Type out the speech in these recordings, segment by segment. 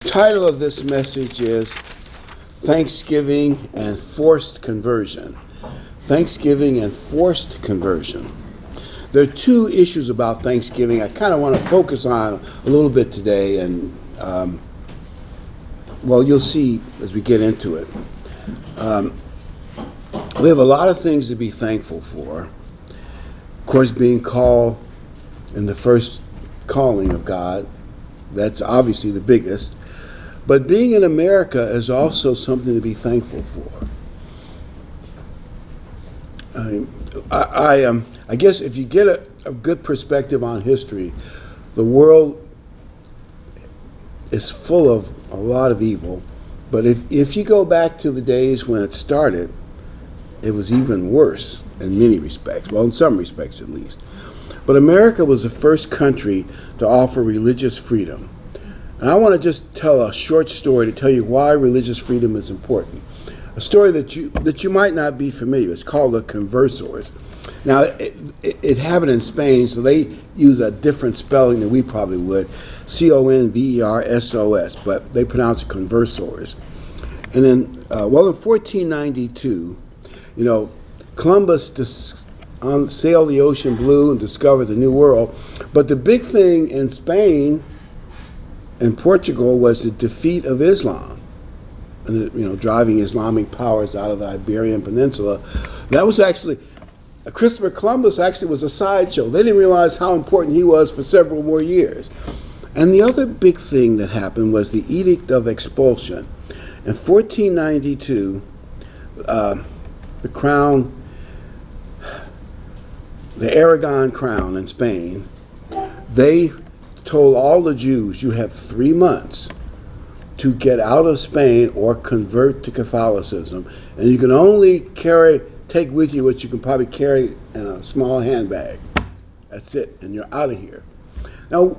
title of this message is Thanksgiving and Forced Conversion. Thanksgiving and forced conversion. There are two issues about Thanksgiving I kind of want to focus on a little bit today, and you'll see as we get into it. We have a lot of things to be thankful for. Of course, being called in the first calling of God, that's obviously the biggest. But being in America is also something to be thankful for. I guess if you get a good perspective on history, the world is full of a lot of evil. But if you go back to the days when it started, it was even worse in many respects. Well, in some respects at least. But America was the first country to offer religious freedom. And I want to just tell a short story to tell you why religious freedom is important. A story that you might not be familiar with. It's called the Conversos. Now, it happened in Spain, so they use a different spelling than we probably would. Conversos, but they pronounce it Conversos. And then, in 1492, Columbus sailed the ocean blue and discovered the New World. But the big thing in Spain and Portugal was the defeat of Islam, and driving Islamic powers out of the Iberian Peninsula. That was actually, Christopher Columbus actually was a sideshow. They didn't realize how important he was for several more years. And the other big thing that happened was the Edict of Expulsion. In 1492, the crown, the Aragon crown in Spain, they told all the Jews, you have 3 months to get out of Spain or convert to Catholicism. And you can only take with you what you can probably carry in a small handbag. That's it, and you're out of here. Now,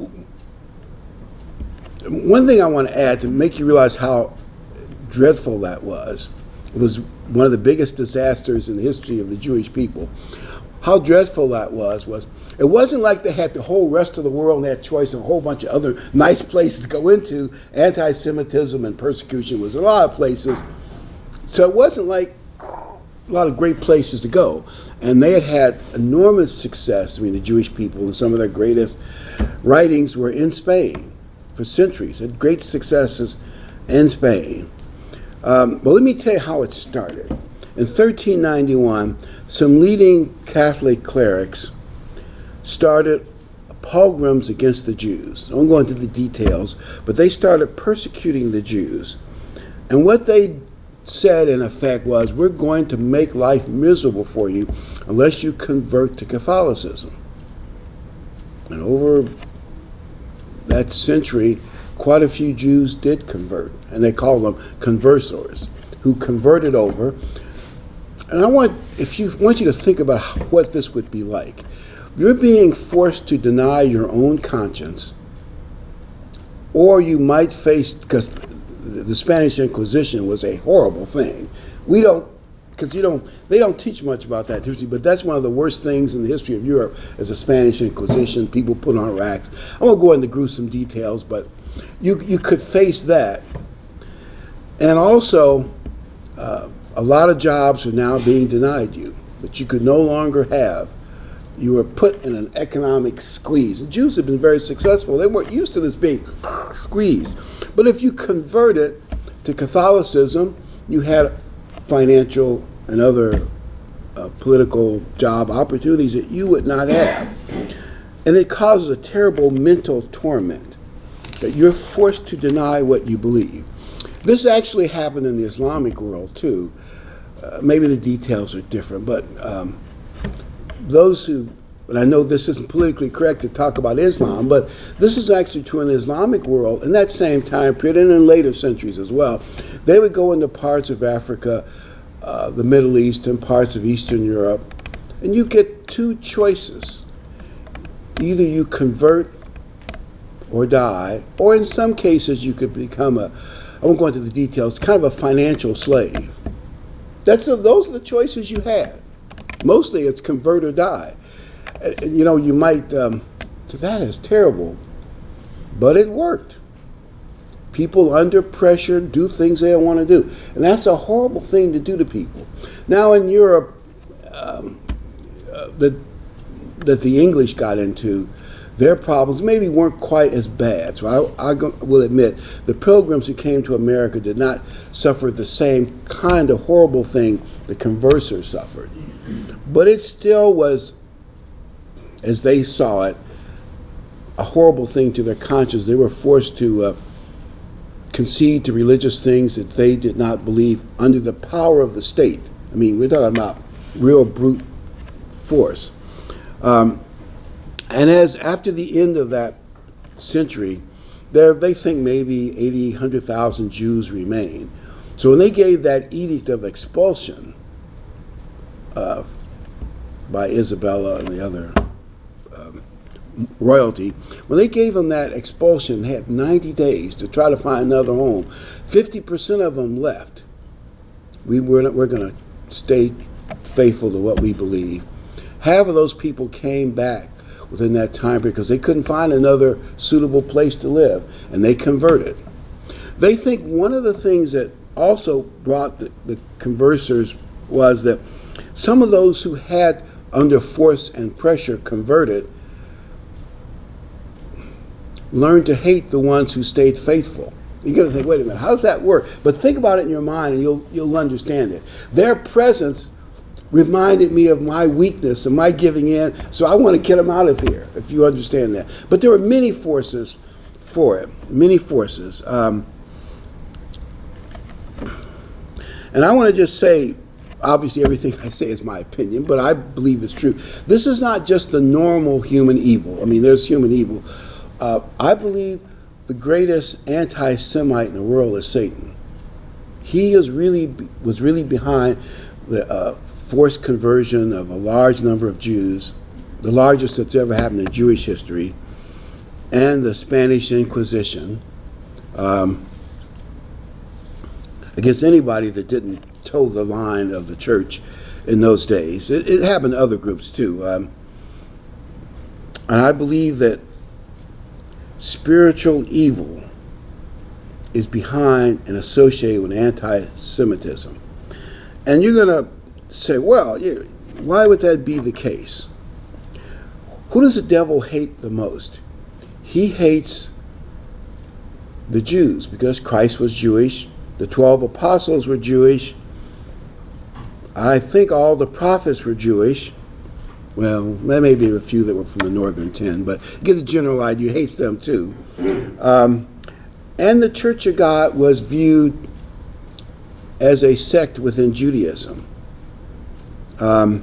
one thing I want to add to make you realize how dreadful that was, it was one of the biggest disasters in the history of the Jewish people. How dreadful that was it wasn't like they had the whole rest of the world and they had choice of a whole bunch of other nice places to go into. Anti-Semitism and persecution was in a lot of places. So it wasn't like a lot of great places to go. And they had enormous success. I mean, the Jewish people, and some of their greatest writings were in Spain for centuries. Had great successes in Spain. But let me tell you how it started. In 1391, some leading Catholic clerics started pogroms against the Jews. I won't go into the details, but they started persecuting the Jews. And what they said, in effect, was, we're going to make life miserable for you unless you convert to Catholicism. And over that century, quite a few Jews did convert, and they called them conversos, who converted over. And I want you to think about what this would be like. You're being forced to deny your own conscience, or you might face, because the Spanish Inquisition was a horrible thing. They don't teach much about that history, but that's one of the worst things in the history of Europe is the Spanish Inquisition. People put on racks. I won't go into gruesome details, but you could face that. And also, a lot of jobs are now being denied you, that you could no longer have. You were put in an economic squeeze. And Jews have been very successful. They weren't used to this being squeezed. But if you converted to Catholicism, you had financial and other political job opportunities that you would not have. And it causes a terrible mental torment that you're forced to deny what you believe. This actually happened in the Islamic world too. Maybe the details are different, but and I know this isn't politically correct to talk about Islam, but this is actually true in the Islamic world in that same time period and in later centuries as well. They would go into parts of Africa, the Middle East, and parts of Eastern Europe, and you get two choices. Either you convert or die, or in some cases you could become I won't go into the details, kind of a financial slave. Those are the choices you had. Mostly it's convert or die. You might, so that is terrible, but it worked. people under pressure do things they don't want to do. And that's a horrible thing to do to people. Now in Europe, that the English got into, their problems maybe weren't quite as bad. So I will admit, the Pilgrims who came to America did not suffer the same kind of horrible thing the Conversers suffered. But it still was, as they saw it, a horrible thing to their conscience. They were forced to concede to religious things that they did not believe under the power of the state. I mean, we're talking about real brute force. And as after the end of that century, they think maybe 80, 100,000 Jews remain. So when they gave that edict of expulsion by Isabella and the other royalty, when they gave them that expulsion, they had 90 days to try to find another home. 50% of them left. We're going to stay faithful to what we believe. Half of those people came back within that time because they couldn't find another suitable place to live, and they converted. They think one of the things that also brought the conversers was that some of those who had, under force and pressure, converted, learned to hate the ones who stayed faithful. You're going to think, wait a minute, how does that work? But think about it in your mind and you'll understand it. Their presence reminded me of my weakness and my giving in, so I want to get them out of here, if you understand that. But there were many forces for it, many forces. And I want to just say, obviously everything I say is my opinion, but I believe it's true. This is not just the normal human evil. I mean, there's human evil. I believe the greatest anti-Semite in the world is Satan. He was really behind the forced conversion of a large number of Jews, the largest that's ever happened in Jewish history, and the Spanish Inquisition against anybody that didn't toe the line of the church in those days. It happened to other groups too. And I believe that spiritual evil is behind and associated with anti-Semitism. And you're going to say, well, why would that be the case? Who does the devil hate the most? He hates the Jews because Christ was Jewish. The 12 apostles were Jewish. I think all the prophets were Jewish. Well, there may be a few that were from the northern 10, but you get a general idea. He hates them too. And the Church of God was viewed as a sect within Judaism. And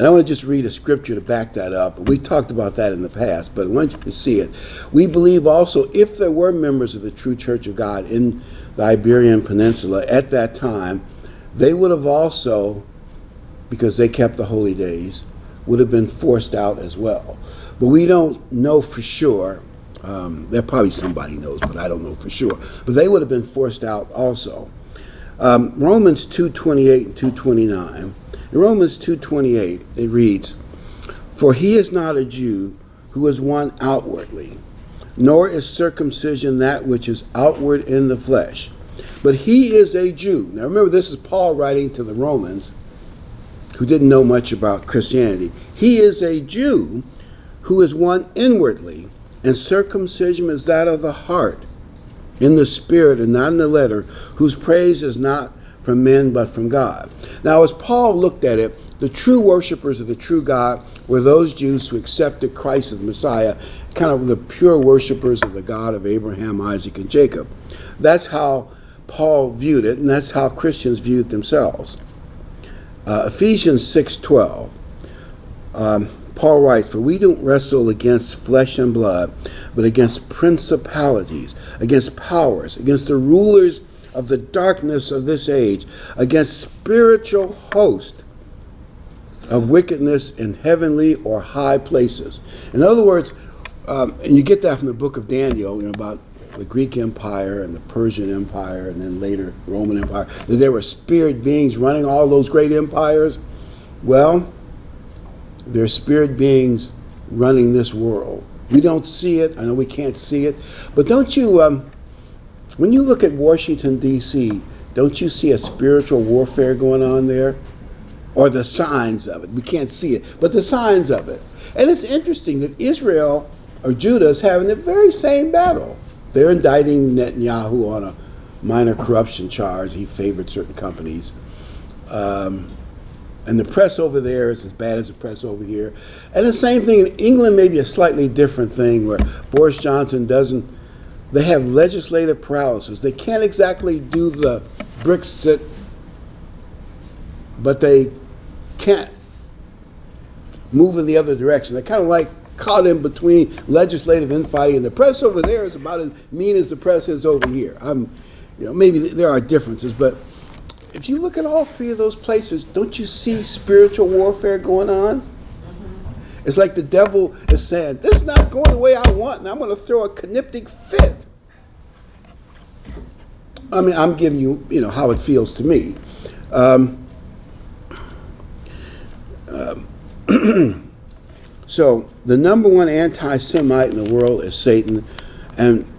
I want to just read a scripture to back that up. We talked about that in the past, but I want you to see it. We believe also, if there were members of the true Church of God in the Iberian Peninsula at that time, they would have also, because they kept the holy days, would have been forced out as well. But we don't know for sure. There probably somebody knows, but I don't know for sure. But they would have been forced out also. Romans 2:28 and 2:29. In Romans 2:28, it reads, "For he is not a Jew who is one outwardly, nor is circumcision that which is outward in the flesh, but he is a Jew." Now remember, this is Paul writing to the Romans who didn't know much about Christianity. "He is a Jew who is one inwardly, and circumcision is that of the heart, in the spirit and not in the letter, whose praise is not from men but from God." Now, as Paul looked at it, the true worshipers of the true God were those Jews who accepted Christ as the Messiah, kind of the pure worshipers of the God of Abraham, Isaac, and Jacob. That's how Paul viewed it, and that's how Christians viewed themselves. Ephesians 6:12. Paul writes, "For we don't wrestle against flesh and blood, but against principalities, against powers, against the rulers of the darkness of this age, against spiritual hosts of wickedness in heavenly or high places." In other words, and you get that from the book of Daniel, about the Greek Empire and the Persian Empire and then later Roman Empire, that there were spirit beings running all those great empires. Well, there are spirit beings running this world We don't see it. I know we can't see it. But don't you, when you look at Washington, D.C., don't you see a spiritual warfare going on there? Or the signs of it. We can't see it, but the signs of it. And it's interesting that Israel, or Judah, is having the very same battle. They're indicting Netanyahu on a minor corruption charge. He favored certain companies. And the press over there is as bad as the press over here. And the same thing in England, maybe a slightly different thing, where Boris Johnson doesn't, they have legislative paralysis. They can't exactly do the Brexit, but they can't move in the other direction. They're kind of like caught in between legislative infighting, and the press over there is about as mean as the press is over here. Maybe there are differences, but if you look at all three of those places, don't you see spiritual warfare going on? It's like the devil is saying, this is not going the way I want, and I'm going to throw a conniptic fit. I mean, I'm giving you, how it feels to me. So the number one anti-Semite in the world is Satan, and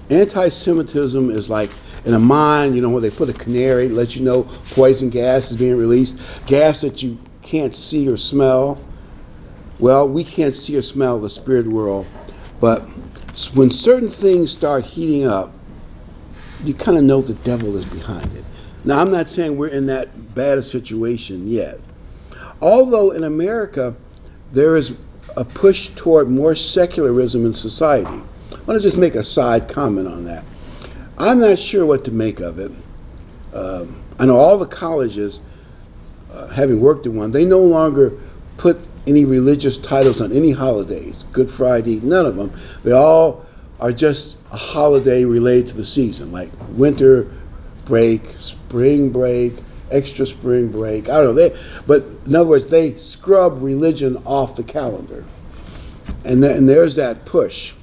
anti-Semitism is like in a mine, where they put a canary, let you know poison gas is being released, gas that you can't see or smell. Well, we can't see or smell the spirit world, but when certain things start heating up, you kind of know the devil is behind it. Now, I'm not saying we're in that bad a situation yet. Although in America, there is a push toward more secularism in society. I want to just make a side comment on that. I'm not sure what to make of it. I know all the colleges, having worked in one, they no longer put any religious titles on any holidays. Good Friday, none of them. They all are just a holiday related to the season, like winter break, spring break, extra spring break. I don't know. But in other words, they scrub religion off the calendar. And there's that push.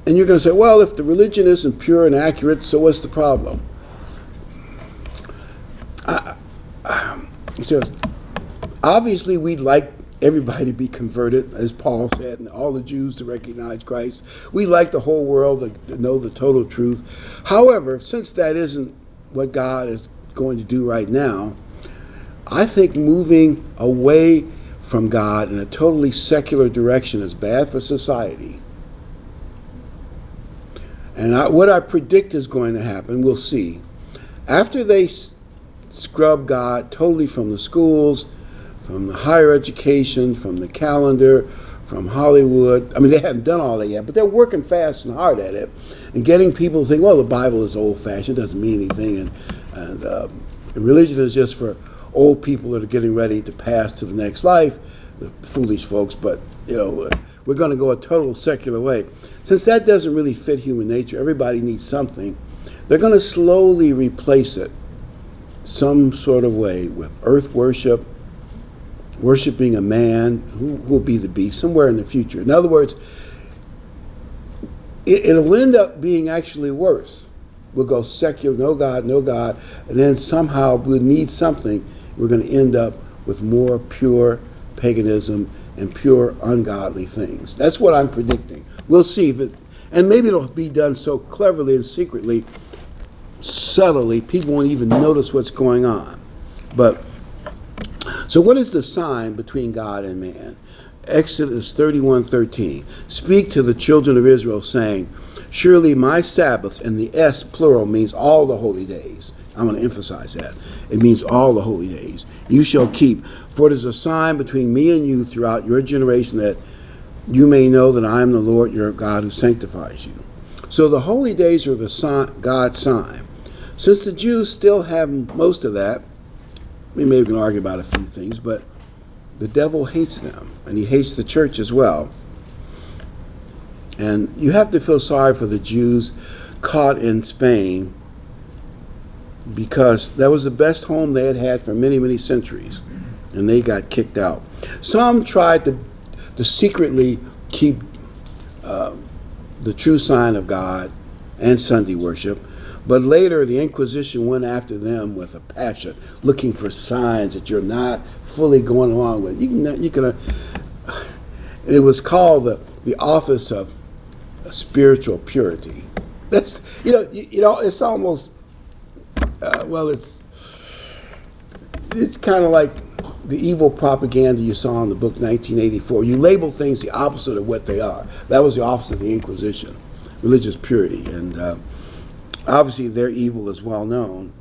And you're going to say, well, if the religion isn't pure and accurate, so what's the problem? So obviously, we'd like everybody to be converted, as Paul said, and all the Jews to recognize Christ. We'd like the whole world to know the total truth. However, since that isn't what God is going to do right now, I think moving away from God in a totally secular direction is bad for society. And what I predict is going to happen, we'll see. After they scrub God totally from the schools, from the higher education, from the calendar, from Hollywood. I mean, they haven't done all that yet, but they're working fast and hard at it and getting people to think, well, the Bible is old-fashioned, it doesn't mean anything, and religion is just for old people that are getting ready to pass to the next life, the foolish folks, but, we're going to go a total secular way. Since that doesn't really fit human nature, everybody needs something, they're going to slowly replace it some sort of way with earth worship, worshiping a man who will be the beast somewhere in the future. In other words, it'll end up being actually worse. We'll go secular, no God, and then somehow we'll need something. We're going to end up with more pure paganism and pure ungodly things. That's what I'm predicting. We'll see if it, and maybe it'll be done so cleverly and secretly, subtly, people won't even notice what's going on. But so what is the sign between God and man? Exodus 31:13. Speak to the children of Israel, saying, surely my Sabbaths, and the S plural means all the holy days. I'm going to emphasize that. It means all the holy days. You shall keep, for it is a sign between me and you throughout your generation, that you may know that I am the Lord your God who sanctifies you. So the holy days are the sign, God's sign. Since the Jews still have most of that, maybe we can argue about a few things, but the devil hates them, and he hates the church as well. And you have to feel sorry for the Jews caught in Spain, because that was the best home they had had for many, many centuries, and they got kicked out. Some tried to secretly keep the true sign of God and Sunday worship, but later the Inquisition went after them with a passion, looking for signs that you're not fully going along with. And it was called the Office of Spiritual Purity. That's, it's almost, it's kind of like the evil propaganda you saw in the book 1984. You label things the opposite of what they are. That was the Office of the Inquisition, religious purity. And obviously their evil is well known.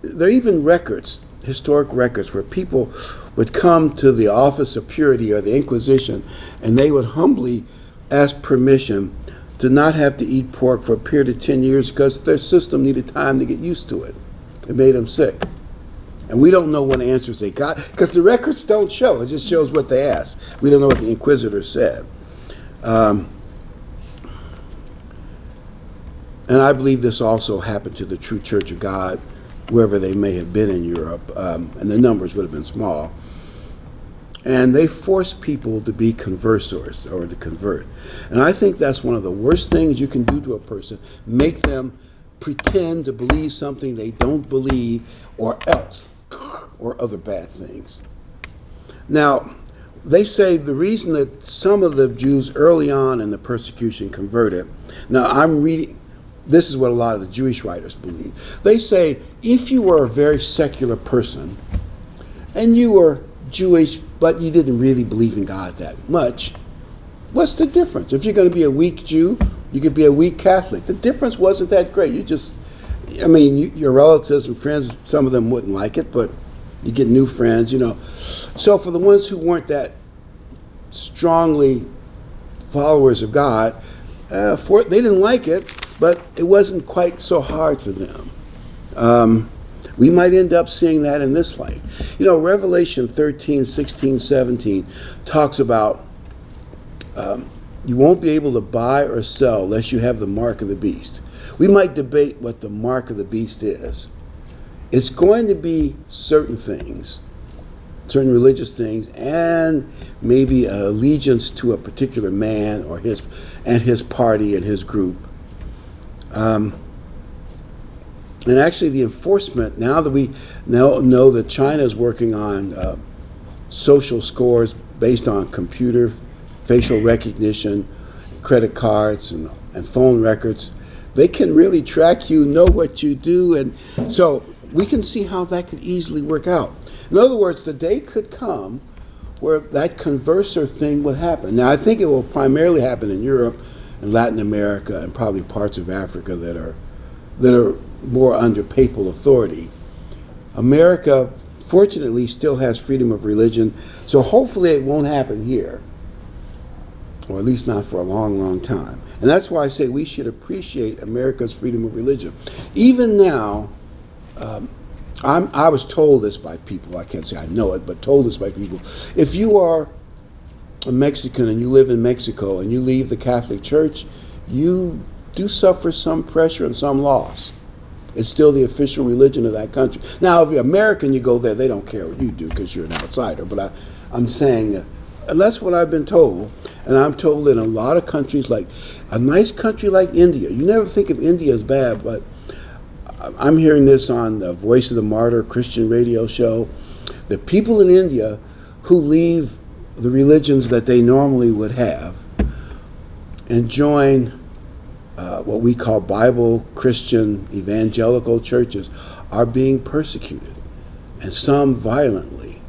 There are even records, historic records, where people would come to the Office of Purity or the Inquisition, and they would humbly ask permission to not have to eat pork for a period of 10 years because their system needed time to get used to it. It made them sick. And we don't know what answers they got because the records don't show. It just shows what they asked. We don't know what the inquisitors said. And I believe this also happened to the True Church of God, wherever they may have been in Europe, and the numbers would have been small. And they forced people to be conversos or to convert. And I think that's one of the worst things you can do to a person, make them pretend to believe something they don't believe or else, or other bad things. Now, they say the reason that some of the Jews early on in the persecution converted, now I'm reading, this is what a lot of the Jewish writers believe. They say if you were a very secular person and you were Jewish but you didn't really believe in God that much, what's the difference? If you're going to be a weak Jew, you could be a weak Catholic. The difference wasn't that great. Your relatives and friends, some of them wouldn't like it, but you get new friends, So for the ones who weren't that strongly followers of God, they didn't like it, but it wasn't quite so hard for them. We might end up seeing that in this life. Revelation 13, 16, 17 talks about you won't be able to buy or sell unless you have the mark of the beast. We might debate what the mark of the beast is. It's going to be certain things, certain religious things, and maybe an allegiance to a particular man or his party and his group. And actually the enforcement, now that we know that China is working on social scores based on computer, facial recognition, credit cards, and phone records, they can really track you, know what you do, and so we can see how that could easily work out. In other words, the day could come where that converser thing would happen. Now, I think it will primarily happen in Europe and Latin America and probably parts of Africa that are more under papal authority. America, fortunately, still has freedom of religion, so hopefully it won't happen here, or at least not for a long, long time. And that's why I say we should appreciate America's freedom of religion. Even now, I was told this by people, I can't say I know it, but told this by people. If you are a Mexican and you live in Mexico and you leave the Catholic Church, you do suffer some pressure and some loss. It's still the official religion of that country. Now, if you're American, you go there, they don't care what you do because you're an outsider. But I'm saying, and that's what I've been told. And I'm told in a lot of countries, like a nice country like India, you never think of India as bad, but I'm hearing this on the Voice of the Martyr Christian radio show. The people in India who leave the religions that they normally would have and join what we call Bible, Christian, evangelical churches are being persecuted, and some violently,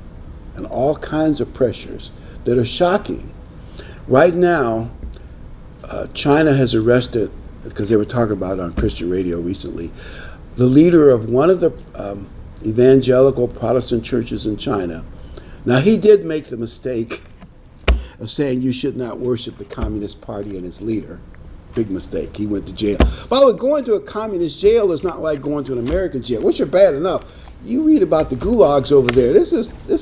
and all kinds of pressures that are shocking. Right now, China has arrested, because they were talking about it on Christian radio recently, the leader of one of the evangelical Protestant churches in China. Now, he did make the mistake of saying you should not worship the Communist Party and its leader. Big mistake. He went to jail. By the way, going to a communist jail is not like going to an American jail, which are bad enough. You read about the gulags over there. This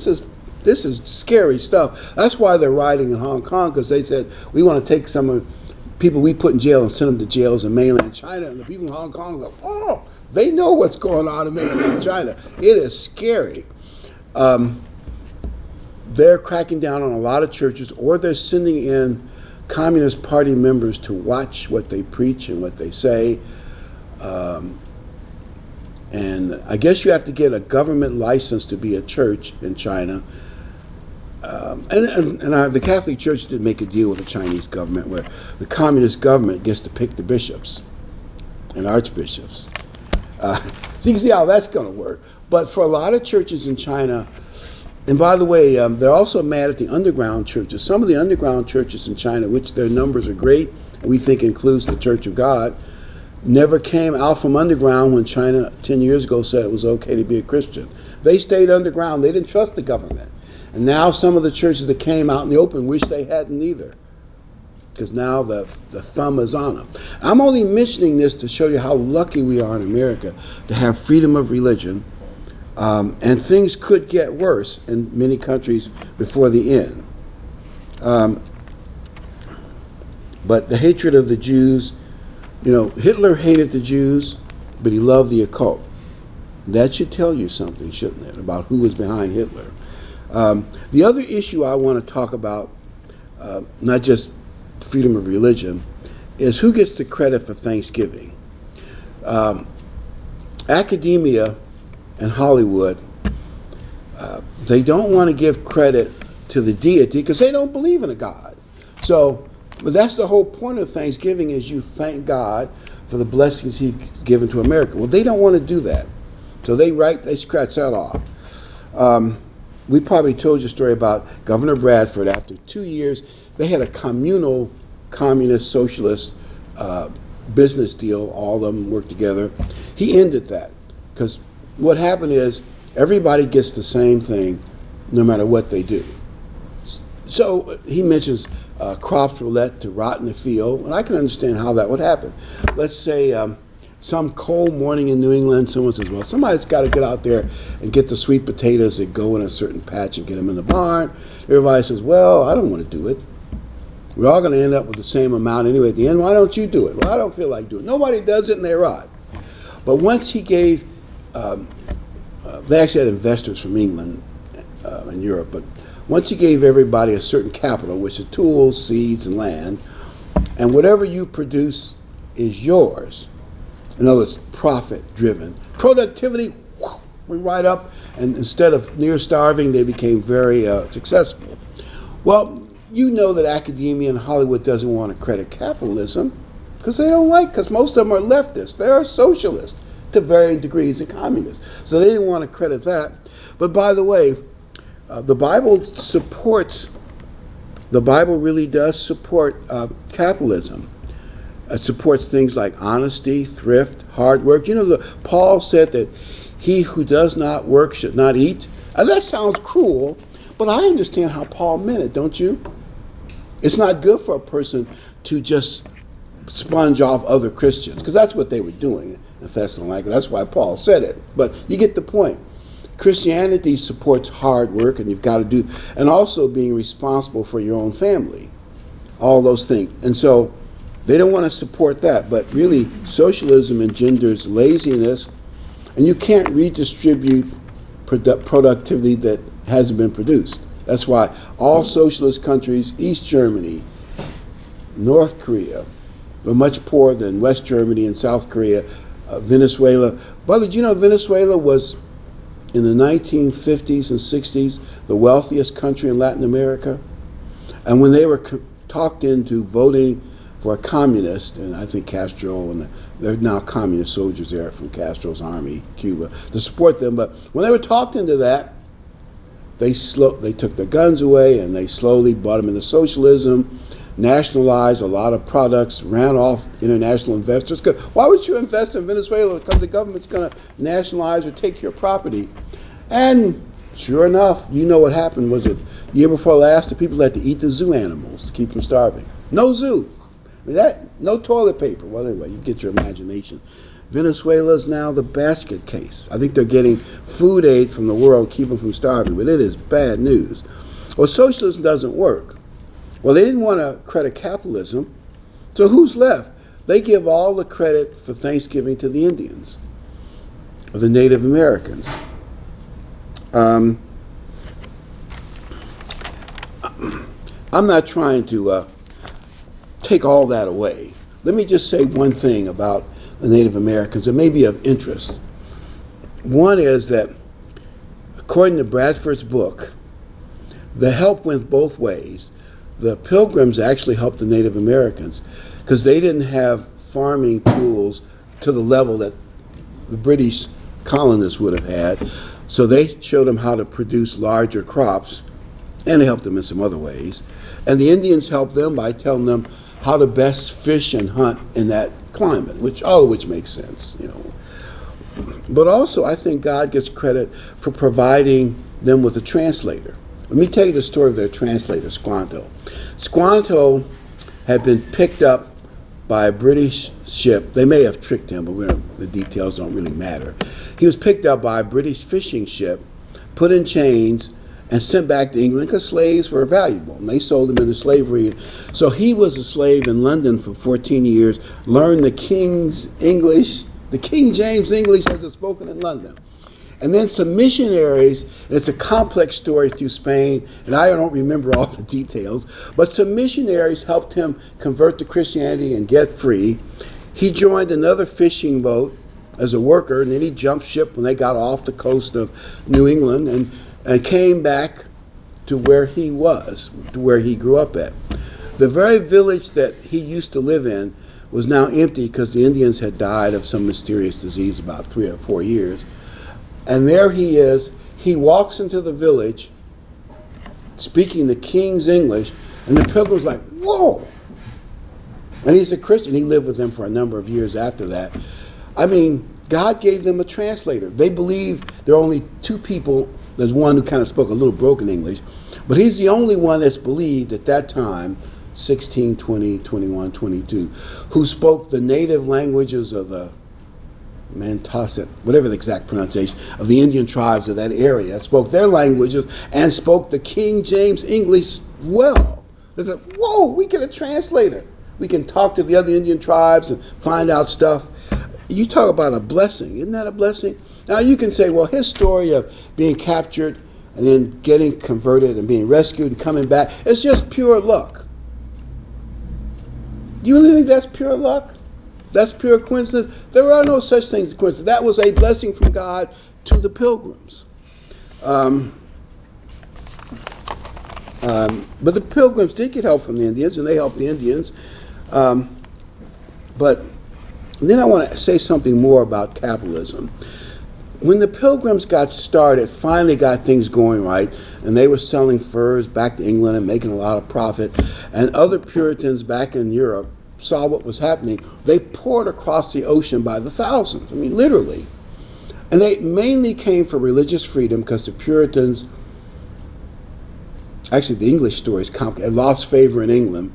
is scary stuff. That's why they're rioting in Hong Kong, because they said we want to take some of people we put in jail and send them to jails in mainland China. And the people in Hong Kong are like, oh, they know what's going on in mainland China. It is scary. They're cracking down on a lot of churches, or they're sending in Communist Party members to watch what they preach and what they say. And I guess you have to get a government license to be a church in China. The Catholic Church did make a deal with the Chinese government where the communist government gets to pick the bishops and archbishops. So you can see how that's going to work. But for a lot of churches in China, and by the way, they're also mad at the underground churches. Some of the underground churches in China, which their numbers are great, we think includes the Church of God, never came out from underground when China 10 years ago said it was okay to be a Christian. They stayed underground. They didn't trust the government. And now some of the churches that came out in the open wish they hadn't either, because now the thumb is on them. I'm only mentioning this to show you how lucky we are in America to have freedom of religion, and things could get worse in many countries before the end. But the hatred of the Jews, Hitler hated the Jews, but he loved the occult. That should tell you something, shouldn't it, about who was behind Hitler. The other issue I want to talk about, not just freedom of religion, is who gets the credit for Thanksgiving. Academia and Hollywood, they don't want to give credit to the deity because they don't believe in a God. But that's the whole point of Thanksgiving, is you thank God for the blessings He's given to America. Well, they don't want to do that. So they scratch that off. We probably told you a story about Governor Bradford. After 2 years, they had a communal, communist, socialist business deal. All of them worked together. He ended that because what happened is everybody gets the same thing no matter what they do. So he mentions crops were let to rot in the field, and I can understand how that would happen. Let's say some cold morning in New England, someone says, well, somebody's got to get out there and get the sweet potatoes that go in a certain patch and get them in the barn. Everybody says, well, I don't want to do it. We're all going to end up with the same amount anyway at the end. Why don't you do it? Well, I don't feel like doing it. Nobody does it, and they rot. But once he gave, they actually had investors from England and Europe, but once he gave everybody a certain capital, which is tools, seeds, and land, and whatever you produce is yours. In other words, profit-driven. Productivity went right up, and instead of near starving, they became very successful. Well, you know that academia and Hollywood doesn't want to credit capitalism because because most of them are leftists. They are socialists to varying degrees and communists. So they didn't want to credit that. But by the way, the Bible really does support capitalism. It supports things like honesty, thrift, hard work. Paul said that he who does not work should not eat. And that sounds cruel, but I understand how Paul meant it, don't you? It's not good for a person to just sponge off other Christians, because that's what they were doing in Thessalonica. That's why Paul said it. But you get the point. Christianity supports hard work, and you've got to do, and also being responsible for your own family, all those things. And so they don't want to support that, but really socialism engenders laziness, and you can't redistribute productivity that hasn't been produced. That's why all socialist countries, East Germany, North Korea, were much poorer than West Germany and South Korea, Venezuela. Brother, do you know Venezuela was, in the 1950s and 60s, the wealthiest country in Latin America? And when they were talked into voting for a communist, and I think Castro, and they're now communist soldiers there from Castro's army, Cuba, to support them. But when they were talked into that, they took their guns away and they slowly brought them into socialism, nationalized a lot of products, ran off international investors. Why would you invest in Venezuela? Because the government's going to nationalize or take your property. And sure enough, you know what happened. Was it the year before last? The people had to eat the zoo animals to keep them starving. No zoo. No toilet paper. Well, anyway, you get your imagination. Venezuela is now the basket case. I think they're getting food aid from the world, keep them from starving, but it is bad news. Well, socialism doesn't work. Well, they didn't want to credit capitalism, so who's left? They give all the credit for Thanksgiving to the Indians, or the Native Americans. I'm not trying to take all that away. Let me just say one thing about the Native Americans that may be of interest. One is that, according to Bradford's book, The help went both ways. The Pilgrims actually helped the Native Americans because they didn't have farming tools to the level that the British colonists would have had. So they showed them how to produce larger crops, and they helped them in some other ways. And the Indians helped them by telling them how to best fish and hunt in that climate, all of which makes sense, But also, I think God gets credit for providing them with a translator. Let me tell you the story of their translator, Squanto. Squanto had been picked up by a British ship. They may have tricked him, but the details don't really matter. He was picked up by a British fishing ship, put in chains, and sent back to England because slaves were valuable, and they sold him into slavery. So he was a slave in London for 14 years, learned the King's English, the King James English as it's spoken in London. And then some missionaries, and it's a complex story through Spain, and I don't remember all the details, but some missionaries helped him convert to Christianity and get free. He joined another fishing boat as a worker, and then he jumped ship when they got off the coast of New England and came back to where he was, to where he grew up at. The very village that he used to live in was now empty because the Indians had died of some mysterious disease about 3 or 4 years. And there he is. He walks into the village speaking the King's English, and the Pilgrim's like, whoa! And he's a Christian. He lived with them for a number of years after that. I mean, God gave them a translator. They believe there are only 2 people. There's one who kind of spoke a little broken English, but he's the only one that's believed at that time, 16, 20, 21, 22, who spoke the native languages of the Mantasset, whatever the exact pronunciation, of the Indian tribes of that area, spoke their languages and spoke the King James English well. They said, whoa, we get a translator. We can talk to the other Indian tribes and find out stuff. You talk about a blessing. Isn't that a blessing? Now you can say, well, his story of being captured and then getting converted and being rescued and coming back, it's just pure luck. Do you really think that's pure luck? That's pure coincidence? There are no such things as coincidence. That was a blessing from God to the Pilgrims. But the Pilgrims did get help from the Indians, and they helped the Indians. But then I want to say something more about capitalism. When the Pilgrims got started, finally got things going right, and they were selling furs back to England and making a lot of profit, and other Puritans back in Europe saw what was happening, they poured across the ocean by the thousands. I mean, literally. And they mainly came for religious freedom because the Puritans, actually the English story is complicated, lost favor in England,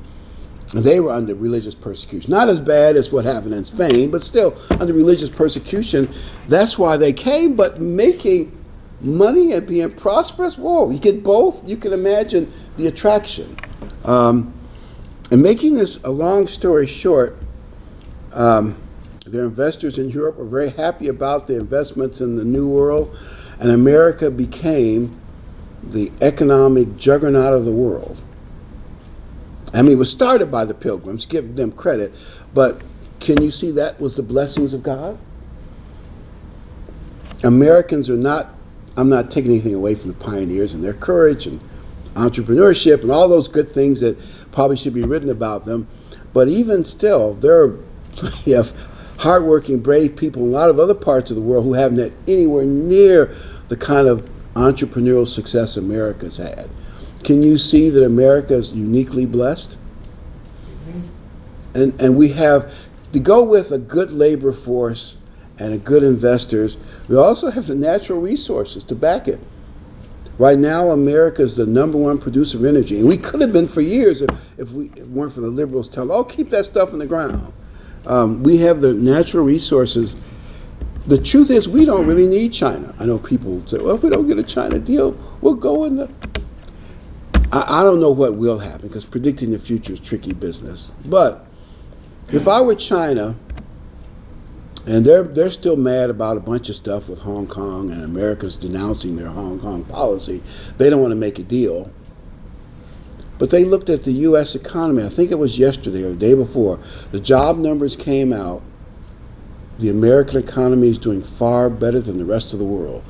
and they were under religious persecution. Not as bad as what happened in Spain, but still under religious persecution. That's why they came, but making money and being prosperous, whoa, you get both. You can imagine the attraction. And making this a long story short, their investors in Europe were very happy about the investments in the New World, and America became the economic juggernaut of the world. I mean, it was started by the Pilgrims, give them credit, but can you see that was the blessings of God? Americans are not, I'm not taking anything away from the pioneers and their courage and entrepreneurship and all those good things that probably should be written about them. But even still, there are plenty of hardworking, brave people in a lot of other parts of the world who haven't had anywhere near the kind of entrepreneurial success America's had. Can you see that America is uniquely blessed? And we have, to go with a good labor force and a good investors, we also have the natural resources to back it. Right now, America is the #1 producer of energy. And we could have been for years if we weren't for the liberals telling, oh, keep that stuff in the ground. We have the natural resources. The truth is, we don't really need China. I know people say, well, if we don't get a China deal, we'll go in the... I don't know what will happen, because predicting the future is tricky business. But if I were China, and they're still mad about a bunch of stuff with Hong Kong, and America's denouncing their Hong Kong policy, they don't want to make a deal. But they looked at the U.S. economy, I think it was yesterday or the day before, the job numbers came out. The American economy is doing far better than the rest of the world.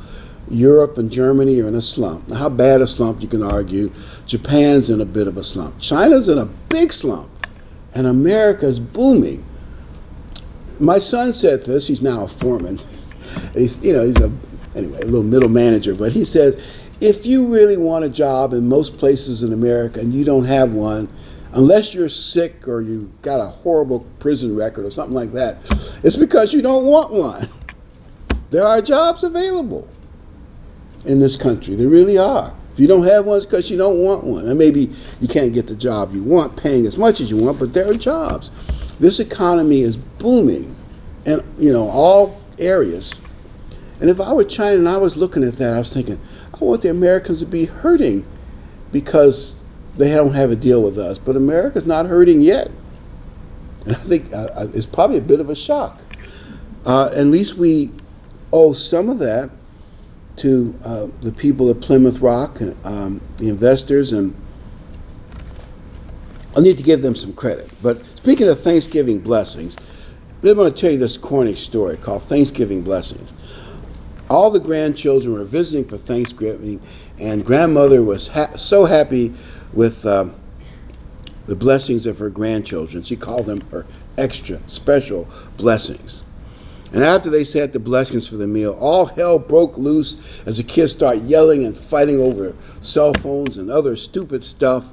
Europe and Germany are in a slump. Now, how bad a slump, you can argue. Japan's in a bit of a slump. China's in a big slump. And America's booming. My son said this. He's now a foreman. He's a little middle manager. But he says, if you really want a job in most places in America and you don't have one, unless you're sick or you got a horrible prison record or something like that, it's because you don't want one. There are jobs available in this country. There really are. If you don't have one, it's because you don't want one. And maybe you can't get the job you want, paying as much as you want, but there are jobs. This economy is booming in all areas. And if I were China and I was looking at that, I was thinking, I want the Americans to be hurting because they don't have a deal with us. But America's not hurting yet. And I think it's probably a bit of a shock. At least we owe some of that to the people at Plymouth Rock, the investors, and I need to give them some credit. But speaking of Thanksgiving blessings, I'm going to tell you this Cornish story called Thanksgiving Blessings. All the grandchildren were visiting for Thanksgiving, and grandmother was so happy with the blessings of her grandchildren. She called them her extra special blessings. And after they said the blessings for the meal, all hell broke loose as the kids started yelling and fighting over cell phones and other stupid stuff.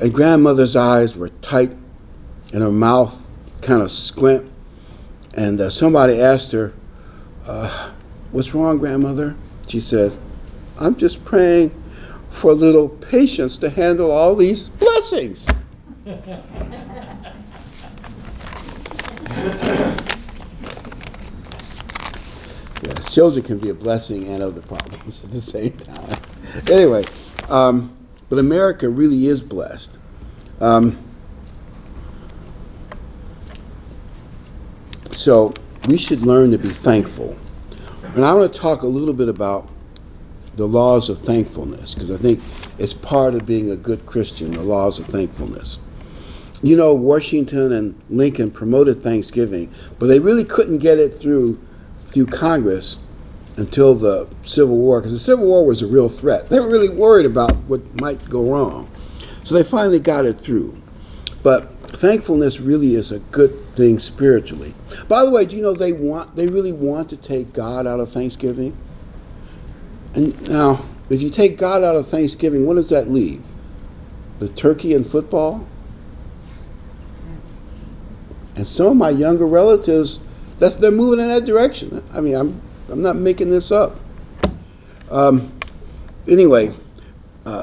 And grandmother's eyes were tight and her mouth kind of squint. And somebody asked her, what's wrong, grandmother? She said, I'm just praying for a little patience to handle all these blessings. Yes, children can be a blessing and other problems at the same time. Anyway, but America really is blessed. So we should learn to be thankful. And I want to talk a little bit about the laws of thankfulness, because I think it's part of being a good Christian, the laws of thankfulness. You know, Washington and Lincoln promoted Thanksgiving, but they really couldn't get it through Congress until the Civil War, because the Civil War was a real threat. They were really worried about what might go wrong. So they finally got it through. But thankfulness really is a good thing spiritually. By the way, do you know they really want to take God out of Thanksgiving? And now, if you take God out of Thanksgiving, what does that leave? The turkey and football? And some of my younger relatives, they're moving in that direction. I mean, I'm not making this up. Anyway,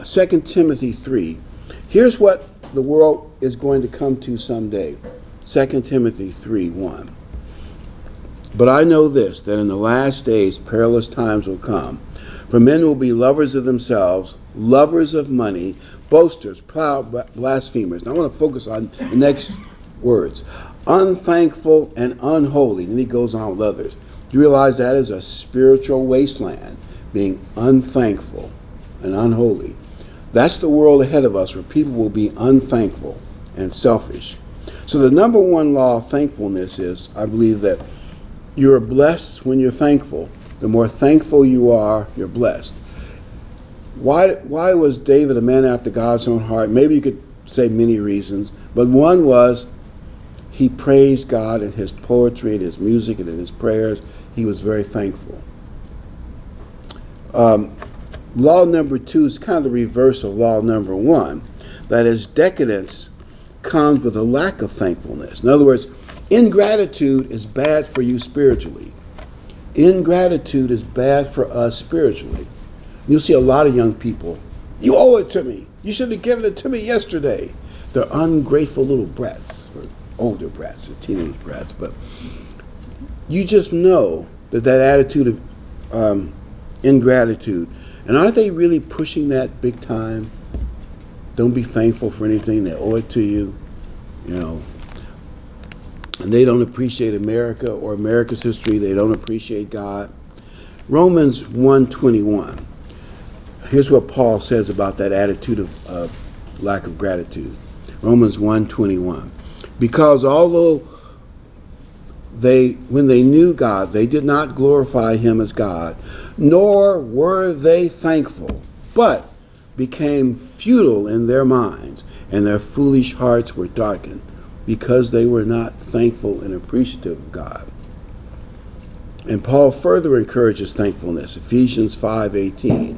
2 Timothy 3. Here's what the world is going to come to someday. 2 Timothy 3:1. But I know this, that in the last days perilous times will come. For men will be lovers of themselves, lovers of money, boasters, proud, blasphemers. Now I want to focus on the next words. Unthankful and unholy. And then he goes on with others. Do you realize that is a spiritual wasteland, being unthankful and unholy? That's the world ahead of us, where people will be unthankful and selfish. So the number one law of thankfulness is, I believe, that you're blessed when you're thankful. The more thankful you are, you're blessed. Why was David a man after God's own heart? Maybe you could say many reasons, but one was he praised God in his poetry, in his music, and in his prayers. He was very thankful. Law number 2 is kind of the reverse of law number 1. That is, decadence comes with a lack of thankfulness. In other words, ingratitude is bad for you spiritually. Ingratitude is bad for us spiritually. You'll see a lot of young people, you owe it to me. You should have given it to me yesterday. They're ungrateful little brats, or older brats, or teenage brats. But you just know that attitude of ingratitude, and aren't they really pushing that big time? Don't be thankful for anything. They owe it to you, and they don't appreciate America or America's history. They don't appreciate God. Romans 1:21. Here's what Paul says about that attitude of lack of gratitude. Romans 1:21. Because although when they knew God, they did not glorify him as God, nor were they thankful, but became futile in their minds, and their foolish hearts were darkened, because they were not thankful and appreciative of God. And Paul further encourages thankfulness. Ephesians 5:18.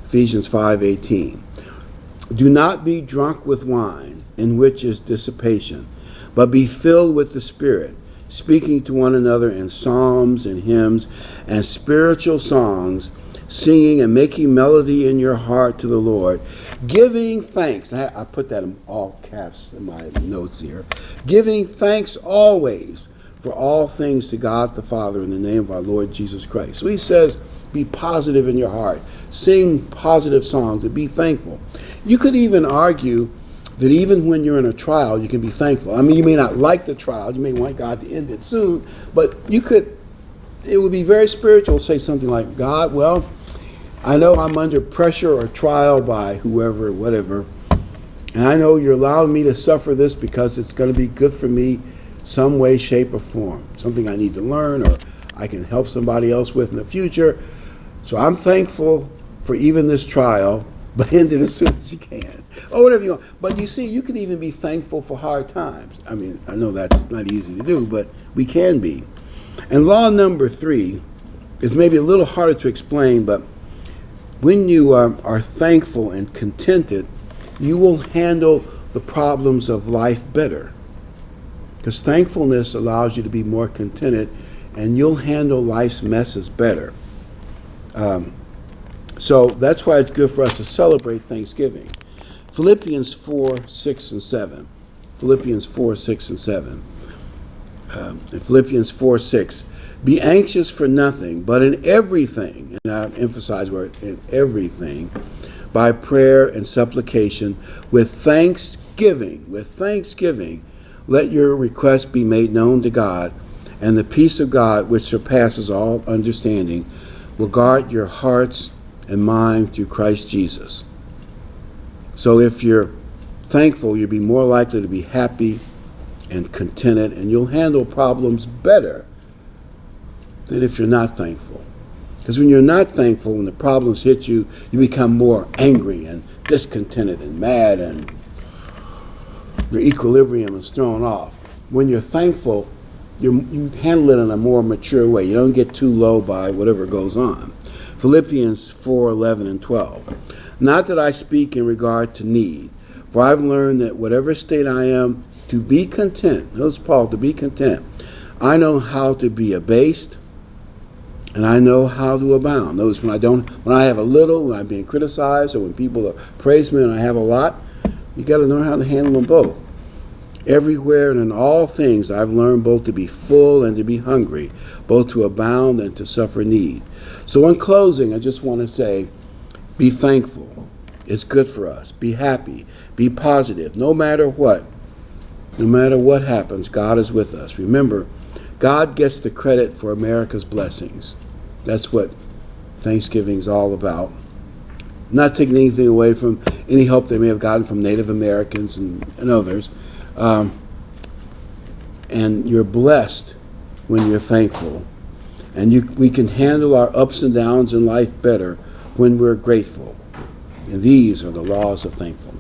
Ephesians 5:18. Do not be drunk with wine, in which is dissipation, but be filled with the Spirit, speaking to one another in psalms and hymns and spiritual songs, singing and making melody in your heart to the Lord, giving thanks. I put that in all caps in my notes here. Giving thanks always for all things to God the Father in the name of our Lord Jesus Christ. So he says, be positive in your heart. Sing positive songs and be thankful. You could even argue that even when you're in a trial, you can be thankful. I mean, you may not like the trial. You may want God to end it soon. But it would be very spiritual to say something like, God, well, I know I'm under pressure or trial by whoever, whatever. And I know you're allowing me to suffer this because it's going to be good for me some way, shape, or form. Something I need to learn or I can help somebody else with in the future. So I'm thankful for even this trial, but end it as soon as you can. Or whatever you want. But you see, you can even be thankful for hard times. I mean, I know that's not easy to do, but we can be. And law number 3 is maybe a little harder to explain, but when you are thankful and contented, you will handle the problems of life better. Because thankfulness allows you to be more contented, and you'll handle life's messes better. So that's why it's good for us to celebrate Thanksgiving. Philippians 4:6 and 7. Philippians 4:6 and 7. In Philippians 4:6, be anxious for nothing, but in everything, and I emphasize word in everything, by prayer and supplication, with thanksgiving, let your requests be made known to God, and the peace of God, which surpasses all understanding, will guard your hearts and mind through Christ Jesus. So if you're thankful, you'll be more likely to be happy and contented, and you'll handle problems better than if you're not thankful. Because when you're not thankful, when the problems hit you, you become more angry and discontented and mad, and your equilibrium is thrown off. When you're thankful, you handle it in a more mature way. You don't get too low by whatever goes on. Philippians 4:11 and 12. Not that I speak in regard to need, for I've learned that whatever state I am, to be content. Notice Paul, to be content. I know how to be abased, and I know how to abound. Notice when I have a little and I'm being criticized, or when people praise me and I have a lot, you got to know how to handle them both. Everywhere and in all things I've learned both to be full and to be hungry, both to abound and to suffer need. So in closing, I just want to say, be thankful. It's good for us. Be happy. Be positive. No matter what happens, God is with us. Remember, God gets the credit for America's blessings. That's what Thanksgiving is all about. Not taking anything away from any help they may have gotten from Native Americans and others. And you're blessed when you're thankful. And we can handle our ups and downs in life better when we're grateful. And these are the laws of thankfulness.